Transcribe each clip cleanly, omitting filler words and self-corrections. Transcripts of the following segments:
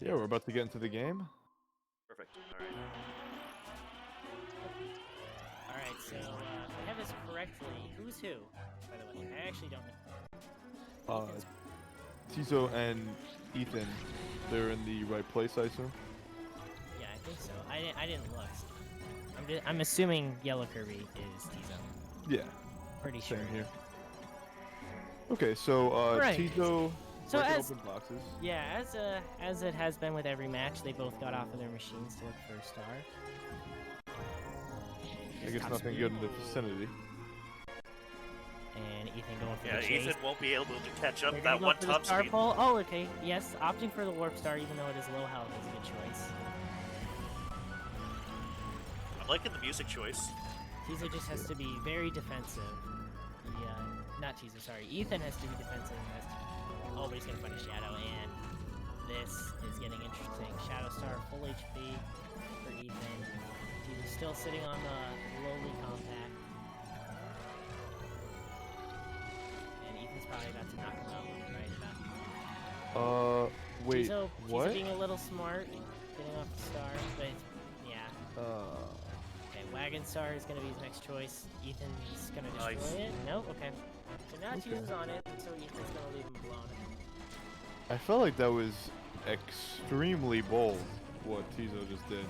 Yeah, we're about to get into the game. Perfect. All right. Alright, so if I have this correctly, who's who, by the way? I actually don't know. Ethan's... Tizo and Ethan, they're in the right place, I assume? Yeah, I think so. I didn't look. So I'm assuming Yellow Kirby is Tizo. Yeah. Pretty sure. Same here. Okay, so Right. Tizo So breaking open boxes. Yeah, as it has been with every match, they both got off of their machines to look for a star. I guess nothing good in the vicinity. And Ethan going for Yeah, the chase. Ethan won't be able to catch up They're that gonna one go for the top star speed. pole. Oh, okay. Yes, opting for the warp star, even though it is low health, is a good choice. I'm liking the music choice. Tizo just has to be very defensive. Not Tizo, sorry. Ethan has to be defensive. Oh, but he's gonna find a shadow, and this is getting interesting. Shadow star, full HP for Ethan. Tizo's still sitting on the lowly compact. And Ethan's probably about to knock him out right about. Wait, Tizo what? being a little smart, getting off the star, but it's, yeah. Okay, Wagon Star is going to be his next choice. Ethan's going to destroy it. Nope, okay. So now Tizo's on it, so Ethan's going to leave him blown. I felt like that was extremely bold, what Tizo just did.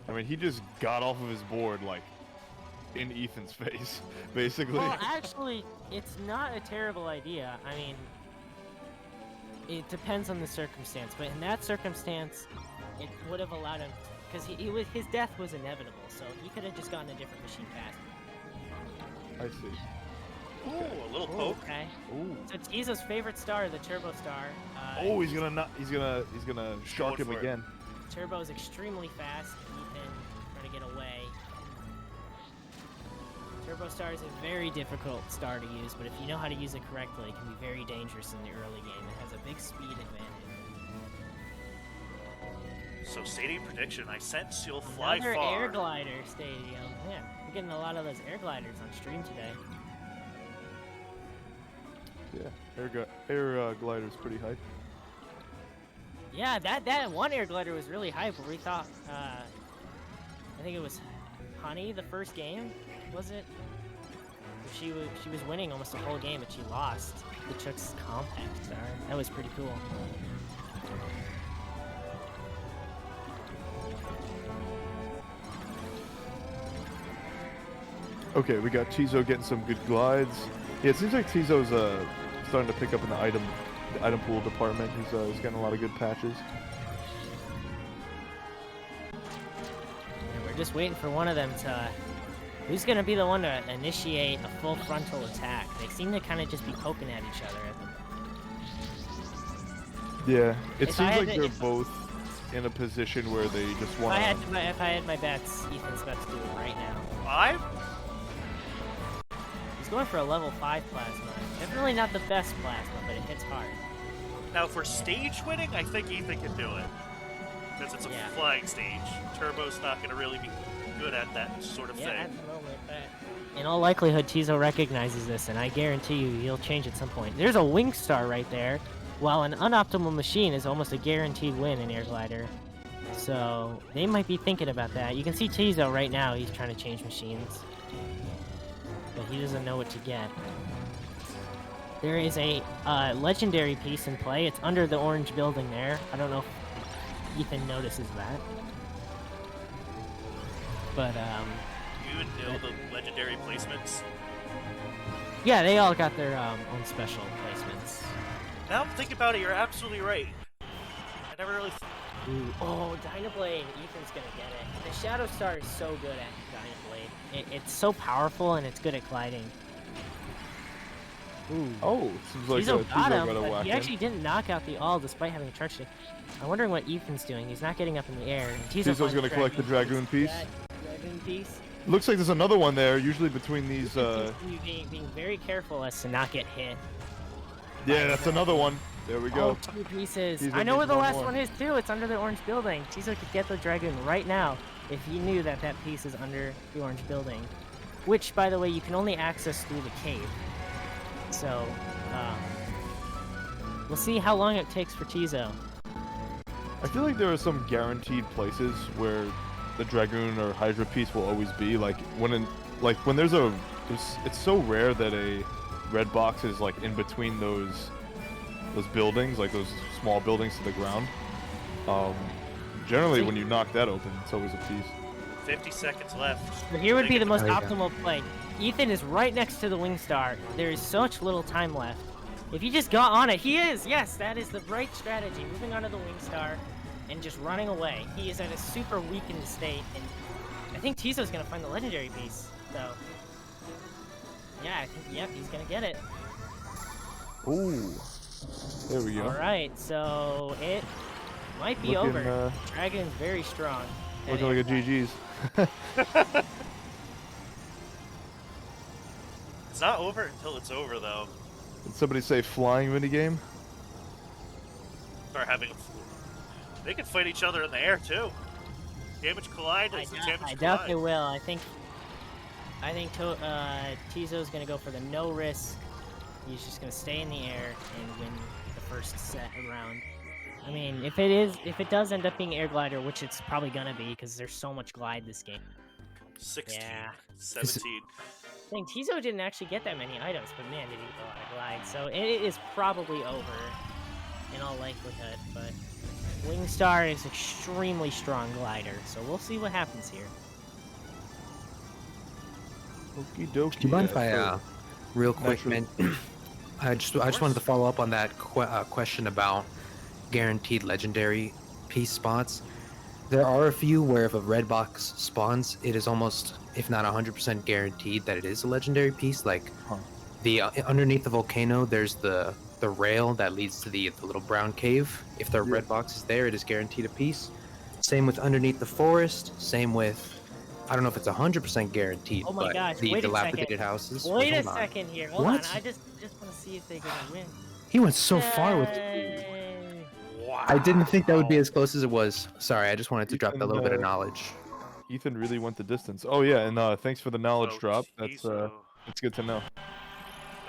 I mean, he just got off of his board, like, in Ethan's face, basically. Well, actually, it's not a terrible idea. I mean, it depends on the circumstance, but in that circumstance, it would have allowed him, because his death was inevitable, so he could have just gotten a different machine faster. I see. Ooh, a little poke. Okay. Ooh. So Tizo's favorite star, the Turbo Star. Oh, he's gonna shark him for it. again. Turbo is extremely fast. Ethan trying to get away. Turbo Star is a very difficult star to use, but if you know how to use it correctly, it can be very dangerous in the early game. It has a big speed advantage. So, stadium prediction. I sense you'll fly Another far. air glider stadium. Yeah, we're getting a lot of those air gliders on stream today. Yeah, air glider's pretty hype. Yeah, that one air glider was really hype. Where we thought, I think it was Honey the first game, was it? She was winning almost the whole game, but she lost the Chook's compact star. That was pretty cool. Okay, we got Tizo getting some good glides. Yeah, it seems like Tizo's starting to pick up in the item pool department. He's getting a lot of good patches. And we're just waiting for one of them to... Who's going to be the one to initiate a full frontal attack? They seem to kind of just be poking at each other. Yeah, it If seems I had like to- they're if- both in a position where they just If want I to... had my bets, Ethan's about to do it right now. 5? He's going for a level 5 plasma. Definitely not the best plasma, but it hits hard. Now, for stage winning, I think Ethan can do it. Because it's a Yeah. flying stage. Turbo's not going to really be good at that sort of Yeah, thing. at the moment, but in all likelihood, Tizo recognizes this, and I guarantee you he'll change at some point. There's a wing star right there, while an unoptimal machine is almost a guaranteed win in Air Glider. So they might be thinking about that. You can see Tizo right now, he's trying to change machines. But he doesn't know what to get. There is a legendary piece in play. It's under the orange building there. I don't know if Ethan notices that. But, You know the legendary placements. yeah, they all got their own special placements. Now I'm thinking about it, you're absolutely right. I never really... Ooh. Oh, Dynablade! Ethan's gonna get it. The Shadow Star is so good at Dynablade. It's so powerful and it's good at gliding. Ooh. Oh, seems like Tizo got him, got a but whack he in. actually didn't knock out the all despite having a charge stick. I'm wondering what Ethan's doing. He's not getting up in the air. And Tizo's finds gonna collect the Dragoon piece. Yeah, Dragoon piece. Looks like there's another one there. Usually between these, Being very careful as to not get hit. yeah, that's another one. There we go. Oh, 2 pieces. Tizo I know where needs the one last more. one is too. It's under the orange building. Tizo could get the Dragoon right now if he knew that that piece is under the orange building. Which, by the way, you can only access through the cave. So, we'll see how long it takes for Tizo. I feel like there are some guaranteed places where the Dragoon or Hydra piece will always be. Like when there's it's so rare that a red box is like in between those buildings, like those small buildings to the ground. Generally, when you knock that open, it's always a piece. 50 seconds left. So here would be the most Oh, yeah. optimal play. Ethan is right next to the wing star. There is such little time left. If he just got on it, he is. Yes, that is the right strategy. Moving onto the wing star and just running away. He is at a super weakened state, and I think Tizo's gonna find the legendary piece. So yeah, I think yep, he's gonna get it. Ooh, there we go. All right, so it might be Looking, over. Dragon's very strong. Looking like a GG's. It's not over until it's over, though. Did somebody say flying minigame? Start having. They can fight each other in the air too. Damage collide is the damage I collide. definitely will. I think Tizo's gonna go for the no risk. He's just gonna stay in the air and win the first set round. I mean, if it does end up being air glider, which it's probably gonna be because there's so much glide this game. 16, Yeah. 17. I think Tizo didn't actually get that many items, but man, did he get a lot of glide. So it is probably over in all likelihood. But Wingstar is extremely strong glider, so we'll see what happens here. Okie dokie. Do you mind if I, so- real quick, Sure. man? I just wanted to follow up on that question about guaranteed legendary piece spots. There are a few where if a red box spawns, it is almost, if not 100% guaranteed that it is a legendary piece. Like the underneath the volcano, there's the rail that leads to the little brown cave. If the red box is there, it is guaranteed a piece. Same with underneath the forest. Same with, I don't know if it's 100% guaranteed, Oh my but gosh, the wait a dilapidated second. houses. Wait a hold on. second here. Hold What? on. I just want to see if they're gonna win. He went so far with. Yay. Wow. I didn't think that would be as close as it was. Sorry, I just wanted to drop that little bit of knowledge. Ethan really went the distance. Oh yeah, and thanks for the knowledge So drop. That's Tizo, good to know.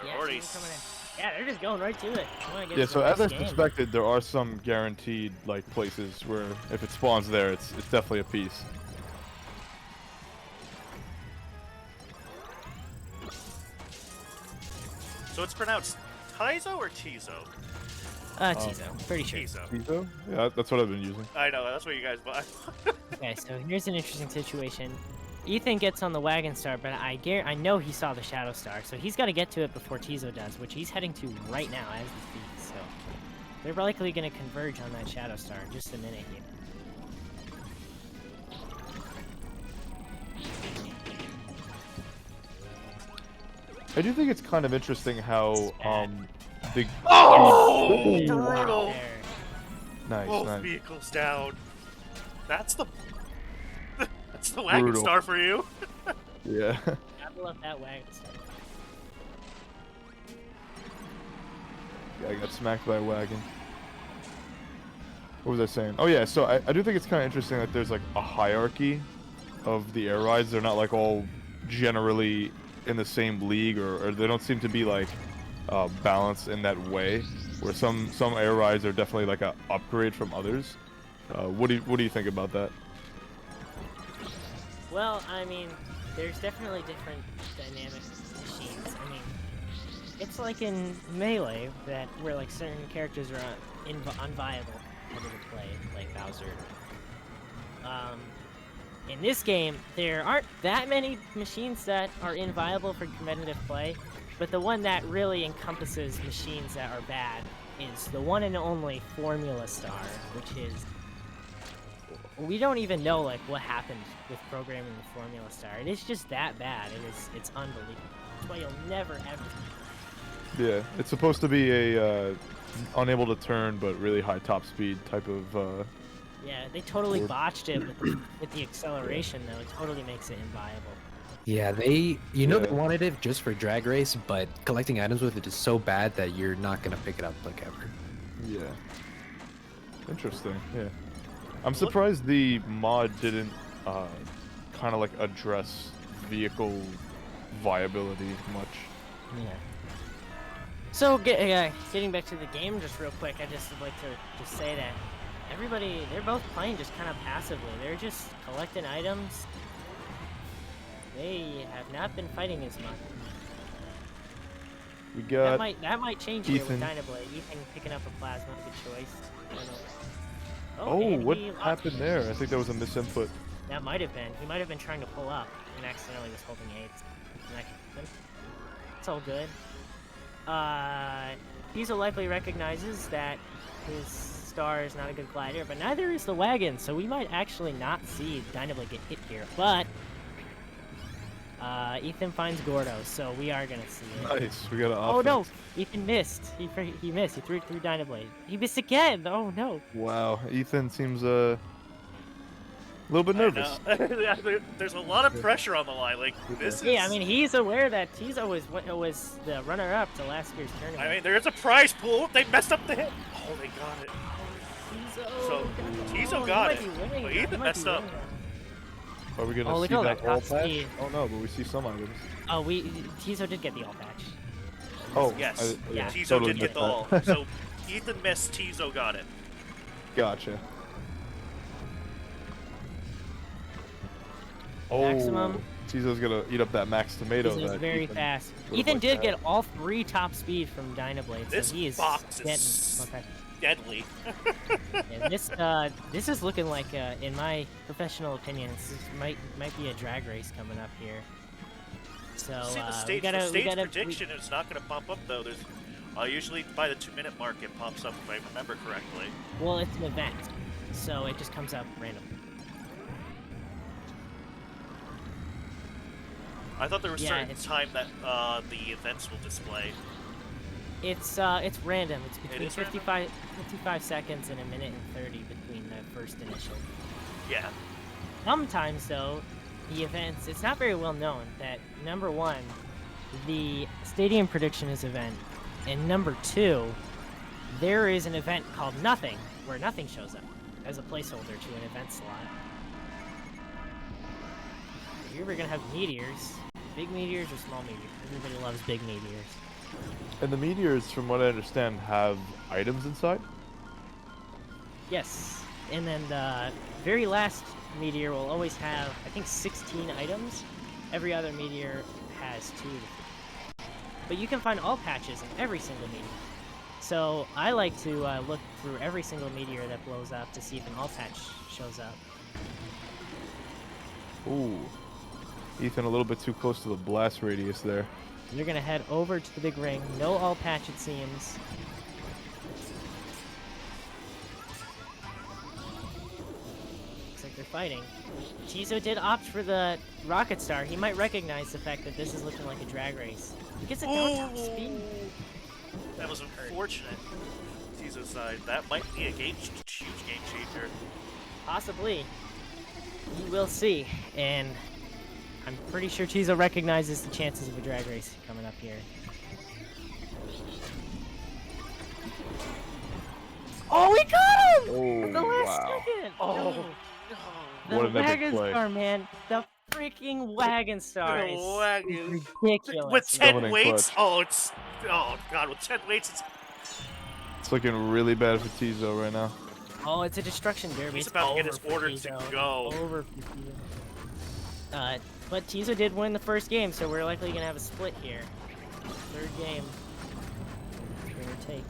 they're Yeah, already. coming in. Yeah, they're just going right to it. I wanna get Yeah, to so the as I next game. suspected, there are some guaranteed like places where if it spawns there, it's definitely a piece. So it's pronounced Tizo or Tizo? Tizo. Pretty sure. Tizo. Tizo? Yeah, that's what I've been using. I know, that's what you guys buy. Okay, so here's an interesting situation. Ethan gets on the wagon star, but I know he saw the shadow star, so he's got to get to it before Tizo does, which he's heading to right now as we speak. So they're likely going to converge on that shadow star in just a minute here. I do think it's kind of interesting how the Oh! the- Brutal! There. nice, Both nice. vehicles down. That's the. That's the wagon Brutal. star for you. Yeah. I love that wagon star. Yeah, I got smacked by a wagon. What was I saying? Oh yeah, so I do think it's kind of interesting that there's like a hierarchy of the air rides. They're not like all generally in the same league, or they don't seem to be like balanced in that way. Where some air rides are definitely like a upgrade from others. What do you think about that? Well, I mean, there's definitely different dynamic machines. I mean, it's like in Melee where like certain characters are unviable competitive play, like Bowser. In this game, there aren't that many machines that are inviable for competitive play, but the one that really encompasses machines that are bad is the one and only Formula Star, which is... We don't even know like what happened with programming the Formula Star. It is just that bad. It's unbelievable. That's why you'll never ever... Yeah, it's supposed to be a unable to turn but really high top speed type of. Yeah, they totally Or- botched it with the acceleration though. It totally makes it inviable. Yeah, they know they Yeah. wanted it just for drag race, but collecting items with it is so bad that you're not gonna pick it up like ever. Yeah. Interesting. Yeah. I'm surprised the mod didn't kind of like address vehicle viability much. Yeah. So getting back to the game just real quick, I just would like to just say that Everybody, they're both playing just kind of passively. They're just collecting items. They have not been fighting as much. We got That might change here with Ethan. Dynablade. Ethan picking up a plasma, good choice. I don't know. Oh, and what he lost. happened there? I think that was a misinput. That might have been. He might have been trying to pull up and accidentally was holding AIDS. And that happened. It's all good. Tizo likely recognizes that his star is not a good glider, but neither is the wagon, so we might actually not see Dynablade get hit here. But Ethan finds Gordo, so we are gonna see it. Nice. We got an Oh no! offense. Ethan missed. He missed. He threw Dynablade. He missed again. Oh no! Wow. Ethan seems a little bit nervous. There's a lot of pressure on the line. Like this is. Yeah, I mean he's aware that Tizo was the runner-up to last year's tournament. I mean, there's a prize pool. They messed up the hit. Oh, they got it. So Tizo got it, but Ethan messed up. Are we gonna Oh, see look that at all that patch? speed. Oh no, but we see some items. Oh, Tizo did get the all patch. Oh, Yes, yeah. Tizo totally did get the missed all. that. So Ethan missed. Tizo got it. Gotcha. Oh, Maximum. Tizo's gonna eat up that max tomato. Tizo's that very Ethan fast. would've Ethan liked did to get have. all 3 top speed from Dynablade, This so he is box getting. is Okay. deadly. Yeah, this is looking like, in my professional opinion, might be a drag race coming up here. So See, the we stage, gotta, prediction is not going to pop up though. There's usually by the 2-minute mark it pops up if I remember correctly. well, it's an event, so it just comes up randomly. I thought there was Yeah, certain it's- time that the events will display. It's random. It's between is random? 55 seconds and 1 minute and 30 between the first initial. Yeah. Sometimes, though, the events, it's not very well known that, number 1, the Stadium Prediction is event, and number 2, there is an event called Nothing, where nothing shows up as a placeholder to an event slot. Here we're gonna have meteors. Big meteors or small meteors? Everybody loves big meteors. And the meteors, from what I understand, have items inside. Yes, and then the very last meteor will always have, I think, 16 items. Every other meteor has 2. But you can find all patches in every single meteor. So I like to look through every single meteor that blows up to see if an all patch shows up. Ooh. Ethan a little bit too close to the blast radius there. You're gonna head over to the big ring. No all patch, it seems. Looks like they're fighting. Tizo did opt for the rocket star. He might recognize the fact that this is looking like a drag race. He gets it down top speed. That was unfortunate. Tizo's side. That might be a huge game changer. Possibly. You will see. And I'm pretty sure Tizo recognizes the chances of a drag race coming up here. Oh, we got him! Oh, At the last wow. second! Oh, No. no. The What an epic wagon play. star, man. The freaking wagon star The is wagon. ridiculous. With 10 Dominant weights? clutch. Oh god, with 10 weights, it's It's looking really bad for Tizo right now. Oh, it's a destruction derby. He's It's about to get over his for order to Tizo. go. Over for Tizo. But Tizo did win the first game, so we're likely gonna have a split here. Third game. Winner take.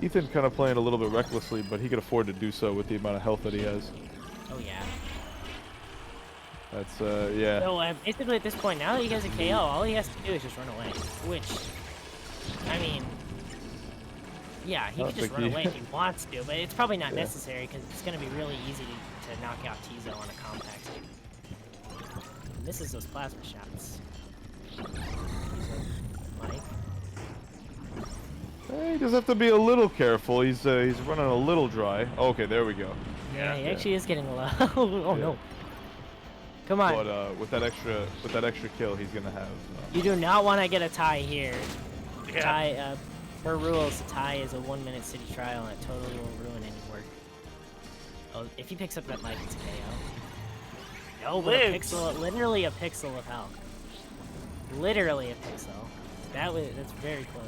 Ethan kind of playing a little bit recklessly, but he could afford to do so with the amount of health that he has. Oh yeah. That's yeah. So basically at this point, now that he has a KO, all he has to do is just run away. Which, I mean, yeah, he I could don't just think run he- away if he wants to, but it's probably not Yeah. necessary because it's going to be really easy to knock out Tizo on a compact. He misses those plasma shots. Mike. He does have to be a little careful. He's running a little dry. Okay, there we go. Yeah, he yeah. actually is getting low. Oh Yeah. no. Come on. But with that extra kill, he's gonna have. You do not want to get a tie here. Yeah. Tie, per rules, a tie is a 1-minute city trial, and it totally will ruin any work. Oh, if he picks up that mic, it's a KO. No, but a Lives. pixel, literally a pixel of health. Literally a pixel. That's very close.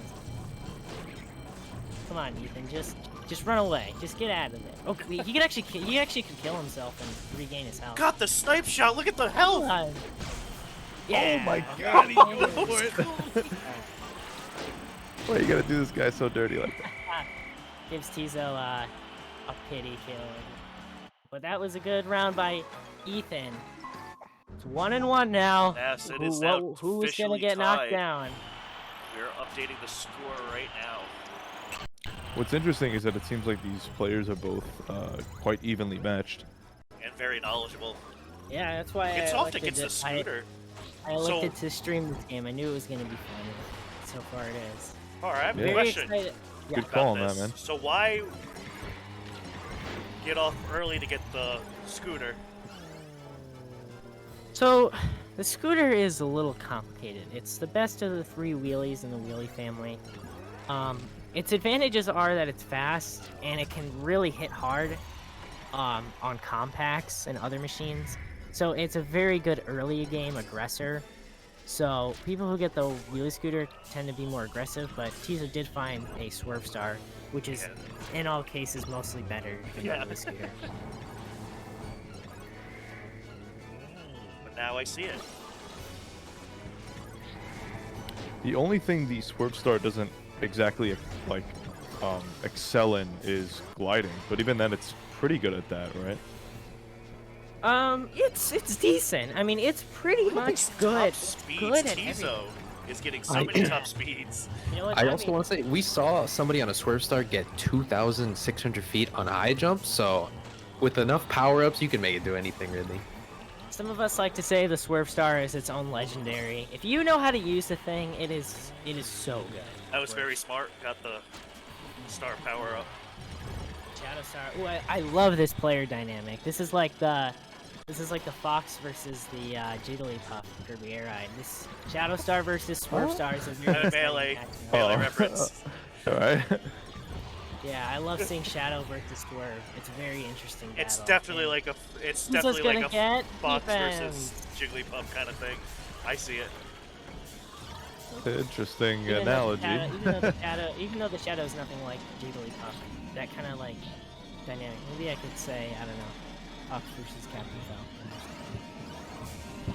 Come on, Ethan, just Just run away. Just get out of it. Okay, he could kill himself and regain his health. Got the snipe shot. Look at the health. Yeah. Oh my God, god. he went for it. Why you gotta do this guy so dirty like that? Gives Tizo a pity kill. But that was a good round by Ethan. It's 1-1 now. Yes, it is now Who is gonna officially get knocked tied. down? We're updating the score right now. What's interesting is that it seems like these players are both quite evenly matched. And very knowledgeable. Yeah, that's why It's I soft elected against the scooter. I elected to stream this game. I knew it was gonna be fun. So far it is. Alright, I have a Yeah. Very question excited. Yeah. Good call on about that, this. man. So why get off early to get the scooter? So, the scooter is a little complicated. It's the best of the 3 wheelies in the wheelie family. Its advantages are that it's fast, and it can really hit hard on compacts and other machines. So it's a very good early game aggressor. So people who get the wheelie scooter tend to be more aggressive, but Tizo did find a swerve star, which is, in all cases, mostly better than the wheelie scooter. But now I see it. The only thing the Swerve Star doesn't exactly like excel in is gliding, but even then it's pretty good at that, right? It's decent. I mean, it's pretty much good. Top It's speeds. good at Tizo everything. is getting so many top speeds. You know what, I that also means? want to say we saw somebody on a Swerve Star get 2,600 feet on a high jump. So, with enough power-ups, you can make it do anything really. Some of us like to say the Swerve Star is its own legendary. If you know how to use the thing, it is so good. That was very smart. Got the star power up. Shadow Star. Ooh, I love this player dynamic. This is like the Fox versus the Jigglypuff Kirby Air Ride. This Shadow Star versus Swerve Star is a very exciting Melee. matchup. Melee Oh. reference. Alright. Yeah, I love seeing Shadow versus Swerve. It's a very interesting battle. It's definitely and like a. It's Tizo's definitely gonna like a get Fox defense. versus Jigglypuff kind of thing. I see it. Interesting Even though the analogy. even though the Shadow is nothing like Jigglypuff, that kind of like dynamic. Maybe I could say, I don't know, Fox versus Captain Falcon.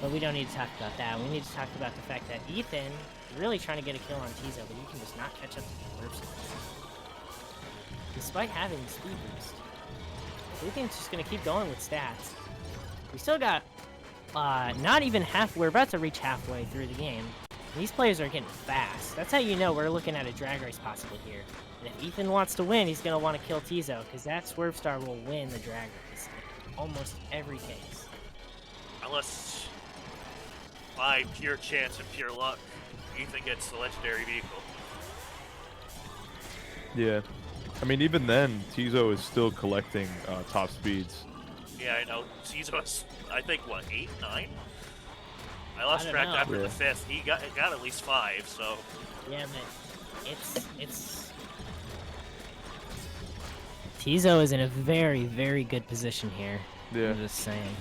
But we don't need to talk about that. We need to talk about the fact that Ethan is really trying to get a kill on Tizo, but he can just not catch up to the first. Despite having the speed boost. Ethan's just gonna keep going with stats. We still got not even half. We're about to reach halfway through the game. These players are getting fast. That's how you know we're looking at a drag race possibly here. And if Ethan wants to win, he's gonna want to kill Tizo, because that Swerve Star will win the drag race in almost every case. Unless, by pure chance and pure luck, Ethan gets the legendary vehicle. Yeah. I mean, even then, Tizo is still collecting top speeds. Yeah, I know. Tizo's, I think, what, 8, 9? I lost don't track know. after Yeah. the 5th. He got at least 5, so. Yeah, but it's Tizo is in a very, very good position here. Yeah. I'm just saying.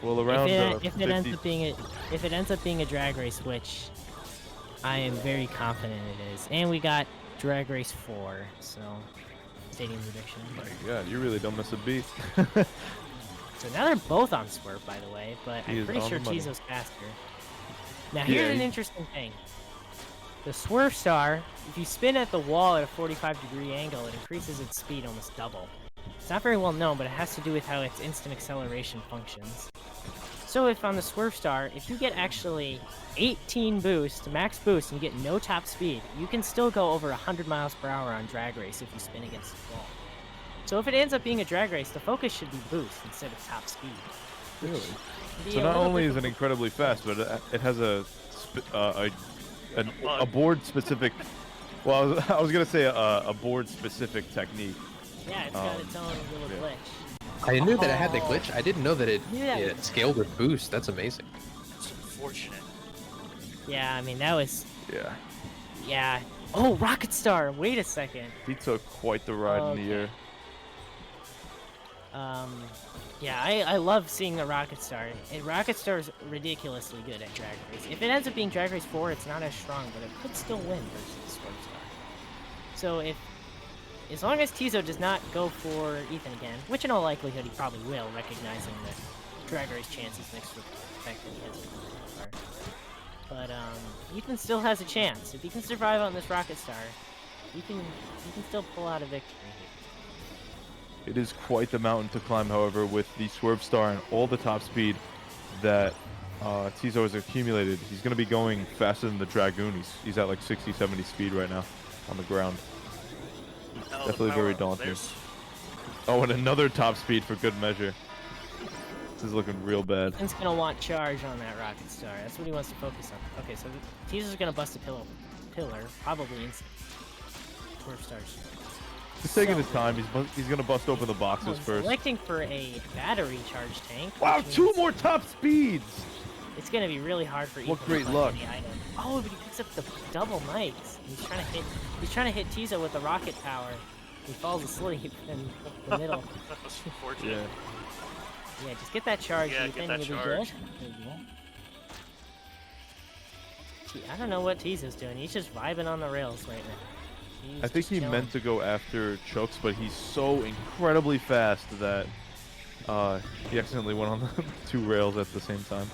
Well, around If it ends 50 up being a drag race, which I am very confident it is, and we got drag race 4, so stadium prediction. My God, you really don't miss a beat. So now they're both on Swerve, by the way, but He I'm is pretty on sure the money. Tizo's faster. Now Yeah, here's an he- interesting thing. The Swerve Star, if you spin at the wall at a 45-degree angle, it increases its speed almost double. It's not very well known, but it has to do with how its instant acceleration functions. So if on the Swerve Star, if you get actually 18 boost, max boost, and you get no top speed, you can still go over 100 miles per hour on drag race if you spin against the wall. So if it ends up being a drag race, the focus should be boost instead of top speed. Really? Be So a not little only is it difficult. incredibly fast, but it has a board-specific. Well, I was gonna say a board-specific technique. Yeah, it's got its own little yeah. glitch. I knew that it had the glitch. I didn't know that it, Yeah. it scaled with boost. That's amazing. It's unfortunate. Yeah, I mean, that was... Yeah. Yeah. Oh, Rocket Star! Wait a second. He took quite the ride in the Okay. air. Yeah, I love seeing the Rocket Star. And Rocket Star is ridiculously good at Drag Race. If it ends up being Drag Race 4, it's not as strong, but it could still win versus Swerve Star. So if as long as Tizo does not go for Ethan again, which in all likelihood he probably will, recognizing that drag race chances mixed with the fact that he has a car. But Ethan still has a chance. If he can survive on this Rocket Star, he can still pull out a victory here. It is quite the mountain to climb, however, with the Swerve Star and all the top speed that Tizo has accumulated. He's going to be going faster than the Dragoon. He's at like 60, 70 speed right now on the ground. Oh, Definitely very daunting. Oh, and another top speed for good measure. This is looking real bad. Ethan's going to want charge on that Rocket Star. That's what he wants to focus on. Okay, so Tizo's going to bust a pillar, probably instant. Swerve Stars. He's taking his time. He's going to bust open the boxes first. Selecting for a battery charge tank. Wow, 2 more top speeds! It's gonna be really hard for Ethan. What great to luck! any item. Oh, but he picks up the double mics. He's trying to hit Tizo with the rocket power. He falls asleep in the middle. That's unfortunate. Yeah, just get that charge. Yeah, Ethan, get that you'll charge. be good. Gee, I don't know what Tizo's doing. He's just vibing on the rails right now. I think he meant to go after Chokes, but he's so incredibly fast that he accidentally went on the 2 rails at the same time.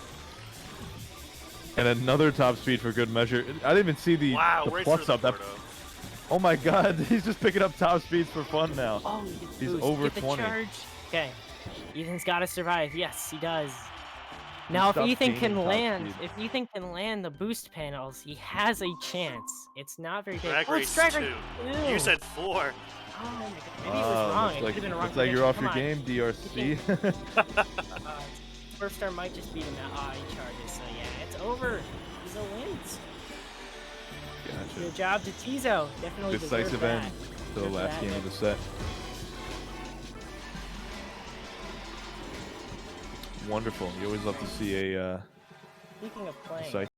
And another top speed for good measure. I didn't even see the right plus through up. the That, oh my god, he's just picking up top speeds for fun now. Oh, he's over get the 20. Charge. Okay, Ethan's got to survive. Yes, he does. Now, if Ethan can land the boost panels, he has a chance. It's not very big. Drag oh, race it's drag 2. race. You said 4. Oh my god, maybe it was wrong. It could have been a wrong looks like you're off your prediction. game, DRC. First Star might just beat him out. Ah, he charges. So yeah, it's over. Tizo wins. Gotcha. Good job to Tizo. Definitely Decisive deserved end that. to the last game of the set. Wonderful. You always love to see a Speaking of playing. decisive